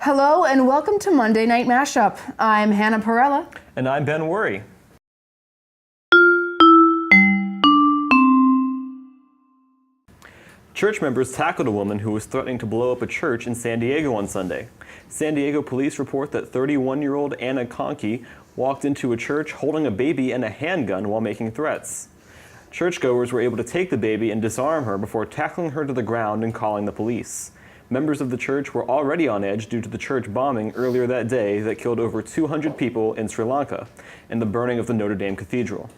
Hello and welcome to Monday Night Mashup. I'm Hannah Perella. And I'm Ben Worry. Church members tackled a woman who was threatening to blow up a church in San Diego on Sunday. San Diego police report that 31-year-old Anna Conkey walked into a church holding a baby and a handgun while making threats. Churchgoers were able to take the baby and disarm her before tackling her to the ground and calling the police. Members of the church were already on edge due to the church bombing earlier that day that killed over 200 people in Sri Lanka and the burning of the Notre Dame Cathedral.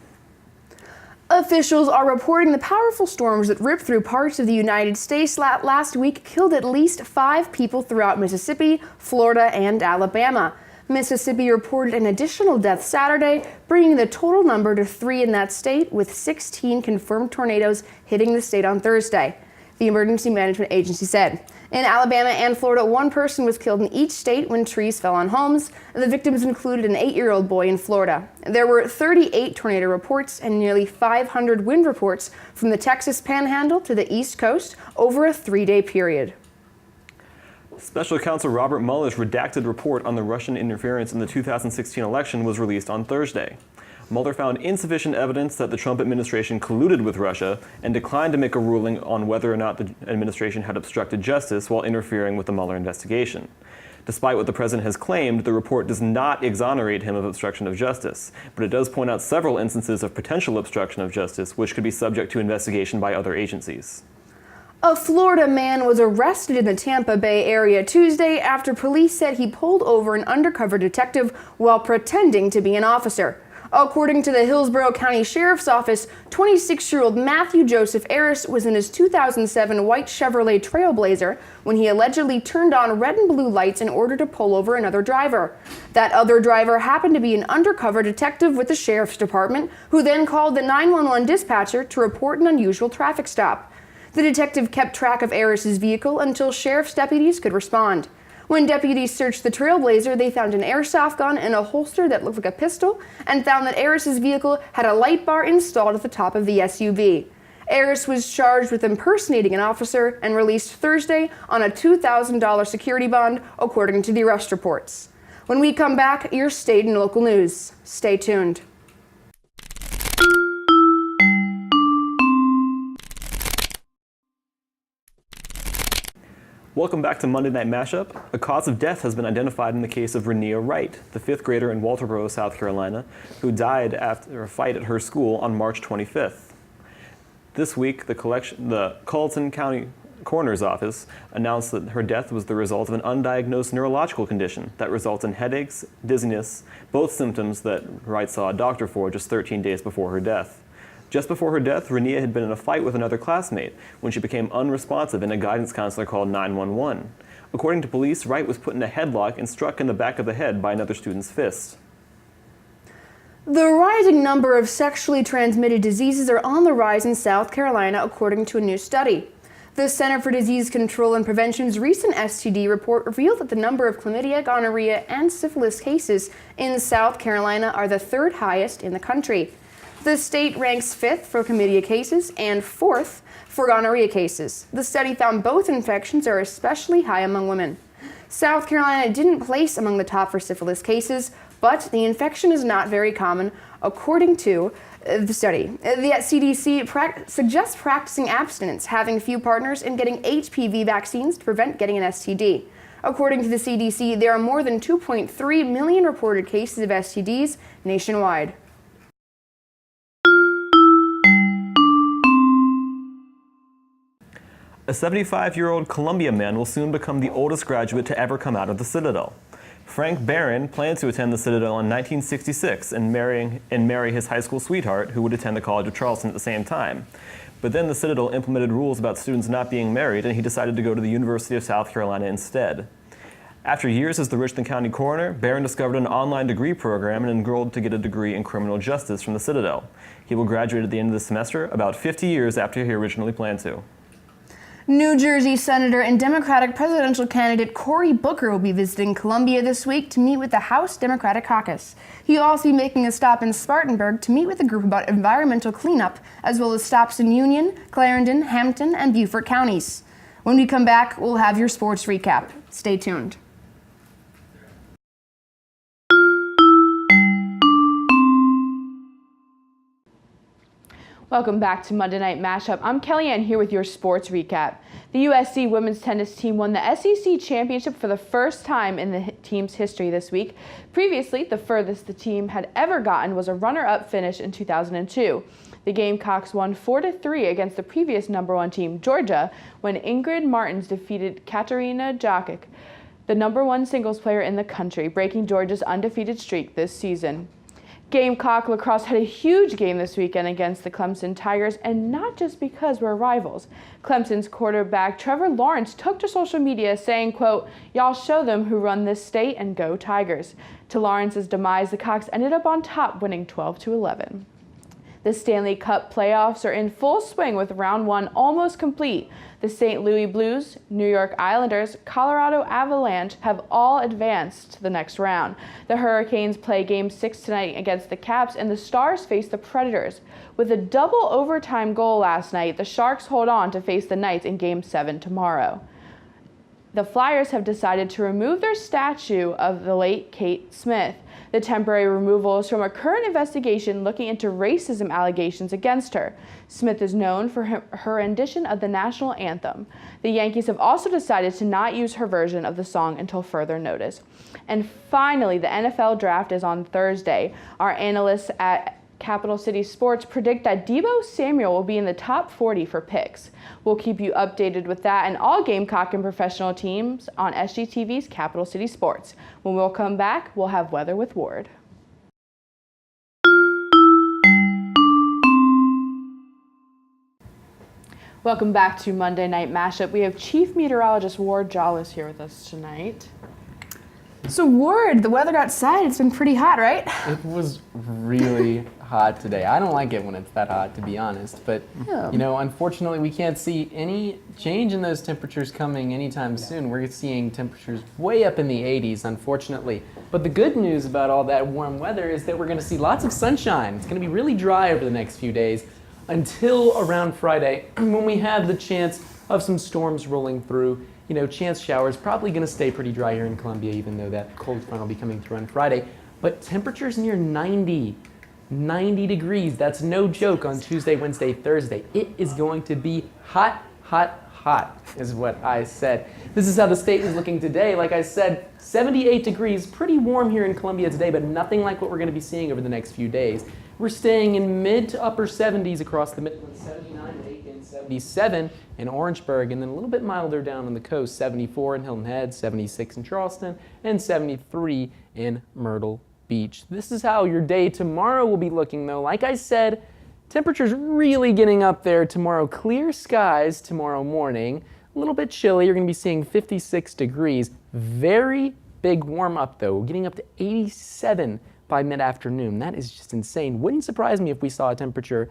Officials are reporting the powerful storms that ripped through parts of the United States last week killed at least 5 people throughout Mississippi, Florida, and Alabama. Mississippi reported an additional death Saturday, bringing the total number to 3 in that state, with 16 confirmed tornadoes hitting the state on Thursday, the Emergency Management Agency said. In Alabama and Florida, 1 person was killed in each state when trees fell on homes. The victims included an 8-year-old boy in Florida. There were 38 tornado reports and nearly 500 wind reports from the Texas Panhandle to the East Coast over a 3-day period. Special Counsel Robert Mueller's redacted report on the Russian interference in the 2016 election was released on Thursday. Mueller found insufficient evidence that the Trump administration colluded with Russia and declined to make a ruling on whether or not the administration had obstructed justice while interfering with the Mueller investigation. Despite what the president has claimed, the report does not exonerate him of obstruction of justice, but it does point out several instances of potential obstruction of justice which could be subject to investigation by other agencies. A Florida man was arrested in the Tampa Bay area Tuesday after police said he pulled over an undercover detective while pretending to be an officer. According to the Hillsborough County Sheriff's Office, 26-year-old Matthew Joseph Harris was in his 2007 white Chevrolet Trailblazer when he allegedly turned on red and blue lights in order to pull over another driver. That other driver happened to be an undercover detective with the Sheriff's Department, who then called the 911 dispatcher to report an unusual traffic stop. The detective kept track of Harris's vehicle until sheriff's deputies could respond. When deputies searched the Trailblazer, they found an airsoft gun in a holster that looked like a pistol and found that Harris's vehicle had a light bar installed at the top of the SUV. Harris was charged with impersonating an officer and released Thursday on a $2,000 security bond, according to the arrest reports. When we come back, your state and local news. Stay tuned. Welcome back to Monday Night Mashup. A cause of death has been identified in the case of Renia Wright, the 5th grader in Walterboro, South Carolina, who died after a fight at her school on March 25th. This week, the Colleton County Coroner's Office announced that her death was the result of an undiagnosed neurological condition that results in headaches, dizziness, both symptoms that Wright saw a doctor for just 13 days before her death. Just before her death, Renia had been in a fight with another classmate when she became unresponsive and a guidance counselor called 911. According to police, Wright was put in a headlock and struck in the back of the head by another student's fist. The rising number of sexually transmitted diseases are on the rise in South Carolina, according to a new study. The Center for Disease Control and Prevention's recent STD report revealed that the number of chlamydia, gonorrhea, and syphilis cases in South Carolina are the 3rd highest in the country. The state ranks 5th for chlamydia cases and 4th for gonorrhea cases. The study found both infections are especially high among women. South Carolina didn't place among the top for syphilis cases, but the infection is not very common, according to the study. The CDC suggests practicing abstinence, having few partners, and getting HPV vaccines to prevent getting an STD. According to the CDC, there are more than 2.3 million reported cases of STDs nationwide. A 75-year-old Columbia man will soon become the oldest graduate to ever come out of the Citadel. Frank Barron planned to attend the Citadel in 1966 and marry his high school sweetheart, who would attend the College of Charleston at the same time. But then the Citadel implemented rules about students not being married, and he decided to go to the University of South Carolina instead. After years as the Richland County coroner, Barron discovered an online degree program and enrolled to get a degree in criminal justice from the Citadel. He will graduate at the end of the semester, about 50 years after he originally planned to. New Jersey Senator and Democratic presidential candidate Cory Booker will be visiting Columbia this week to meet with the House Democratic Caucus. He'll also be making a stop in Spartanburg to meet with a group about environmental cleanup, as well as stops in Union, Clarendon, Hampton, and Beaufort counties. When we come back, we'll have your sports recap. Stay tuned. Welcome back to Monday Night Mashup. I'm Kellyanne here with your sports recap. The USC women's tennis team won the SEC championship for the first time in the team's history this week. Previously, the furthest the team had ever gotten was a runner-up finish in 2002. The Gamecocks won 4-3 against the previous #1 team, Georgia, when Ingrid Martins defeated Katarina Jakic, the #1 singles player in the country, breaking Georgia's undefeated streak this season. Gamecock lacrosse had a huge game this weekend against the Clemson Tigers, and not just because we're rivals. Clemson's quarterback Trevor Lawrence took to social media saying, quote, "Y'all show them who run this state and go Tigers." To Lawrence's demise, the Cocks ended up on top, winning 12-11. The Stanley Cup playoffs are in full swing with round 1 almost complete. The St. Louis Blues, New York Islanders, Colorado Avalanche have all advanced to the next round. The Hurricanes play Game 6 tonight against the Caps, and the Stars face the Predators. With a double overtime goal last night, the Sharks hold on to face the Knights in Game 7 tomorrow. The Flyers have decided to remove their statue of the late Kate Smith. The temporary removal is from a current investigation looking into racism allegations against her. Smith is known for her rendition of the national anthem. The Yankees have also decided to not use her version of the song until further notice. And finally, the NFL draft is on Thursday. Our analysts at Capital City Sports predict that Deebo Samuel will be in the top 40 for picks. We'll keep you updated with that and all Gamecock and professional teams on SGTV's Capital City Sports. When we'll come back, we'll have weather with Ward. Welcome back to Monday Night Mashup. We have Chief Meteorologist Ward Jollis here with us tonight. So Ward, the weather outside, it's been pretty hot, right? It was really hot today. I don't like it when it's that hot, to be honest. But, you know, unfortunately, we can't see any change in those temperatures coming anytime soon. We're seeing temperatures way up in the 80s, unfortunately. But the good news about all that warm weather is that we're going to see lots of sunshine. It's going to be really dry over the next few days until around Friday, when we have the chance of some storms rolling through. You know, chance showers, probably going to stay pretty dry here in Columbia, even though that cold front will be coming through on Friday. But temperatures near 90 degrees. That's no joke on Tuesday, Wednesday, Thursday. It is going to be hot, hot, hot, is what I said. This is how the state is looking today. Like I said, 78 degrees, pretty warm here in Columbia today, but nothing like what we're going to be seeing over the next few days. We're staying in mid to upper 70s across the Midlands, 79 in Aiken, 77 in Orangeburg, and then a little bit milder down on the coast, 74 in Hilton Head, 76 in Charleston, and 73 in Myrtle Beach. This is how your day tomorrow will be looking, though. Like I said, temperatures really getting up there tomorrow. Clear skies tomorrow morning. A little bit chilly. You're going to be seeing 56 degrees. Very big warm up, though. We're getting up to 87 by mid-afternoon. That is just insane. Wouldn't surprise me if we saw a temperature,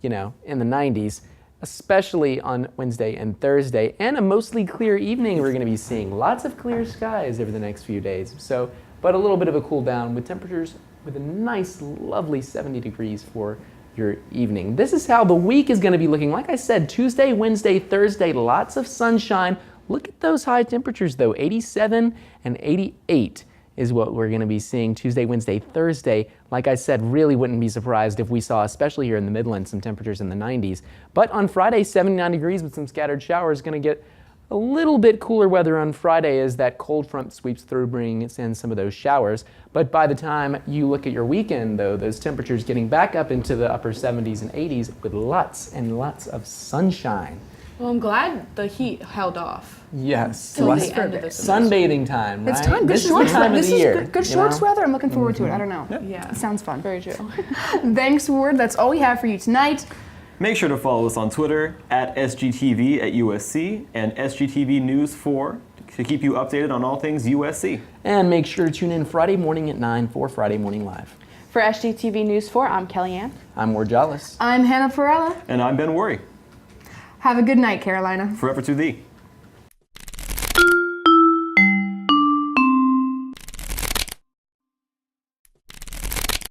you know, in the 90s, especially on Wednesday and Thursday, and a mostly clear evening we're going to be seeing. Lots of clear skies over the next few days. So, but a little bit of a cool down with temperatures with a nice, lovely 70 degrees for your evening. This is how the week is going to be looking. Like I said, Tuesday, Wednesday, Thursday, lots of sunshine. Look at those high temperatures, though. 87 and 88 is what we're going to be seeing Tuesday, Wednesday, Thursday. Like I said, really wouldn't be surprised if we saw, especially here in the Midlands, some temperatures in the 90s. But on Friday, 79 degrees with some scattered showers. Going to get a little bit cooler weather on Friday as that cold front sweeps through, bringing in some of those showers. But by the time you look at your weekend, though, those temperatures getting back up into the upper 70s and 80s with lots and lots of sunshine. Well, I'm glad the heat held off. Yes. Till the end of the sunbathing time, right? It's time. Good This is the shorts. time of This the is year. good shorts weather. I'm looking forward to it. I don't know. Yeah. It sounds fun. Very true. Thanks, Ward. That's all we have for you tonight. Make sure to follow us on Twitter at SGTV at USC and SGTV News 4 to keep you updated on all things USC. And make sure to tune in Friday morning at 9 for Friday Morning Live. For SGTV News 4, I'm Kellyanne. I'm Ward Jollis. I'm Hannah Perella. And I'm Ben Worry. Have a good night, Carolina. Forever to thee.